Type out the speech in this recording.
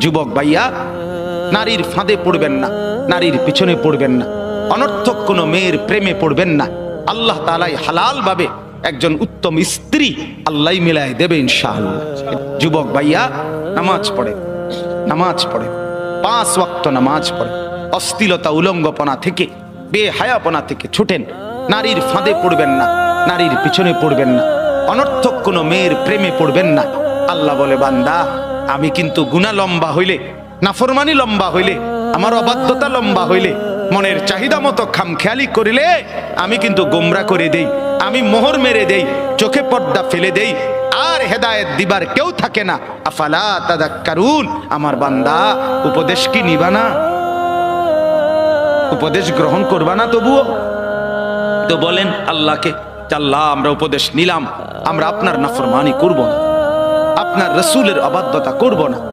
যুবক ভাইয়া, নারীর ফাঁদে পড়বেন না, নারীর পিছনে পড়বেন না, অনর্থক কোনো মেয়ের প্রেমে পড়বেন না। আল্লাহ তাআলাই হালাল ভাবে একজন উত্তম স্ত্রী আল্লাহ মিলায় দেবে ইনশাআল্লাহ। যুবক ভাইয়া, নামাজ পড়ে, নামাজ পড়ে, 5 ওয়াক্ত নামাজ পড়ে, অশ্লীলতা উলঙ্গপনা থেকে, বেহায়াপনা থেকে ছুটেন। নারীর ফাঁদে পড়বেন না, নারীর পিছনে পড়বেন না, অনর্থক কোনো মেয়ের প্রেমে পড়বেন না। আল্লাহ বলে, বান্দা আমি কিন্তু গুনাহ লম্বা হইলে, নাফরমানি লম্বা হইলে, আমার অবাধ্যতা লম্বা হইলে, মনের চাহিদা মতো খামখেয়ালি করিলে আমি কিন্তু গোমরা করে দেই, আমি মোহর মেরে দেই, চোখে পর্দা ফেলে দেই, আর হেদায়েত দিবার কেউ থাকে না। আফালা তাযাক্কারুন, আমার বান্দা উপদেশ কি নিবা না? উপদেশ গ্রহণ করবা না? তবুও তো বলেন আল্লাহকে, আল্লাহ আমরা উপদেশ নিলাম, আমরা আপনার নাফরমানি করব না, আপনার রাসূলের অবাধ্যতা করব না।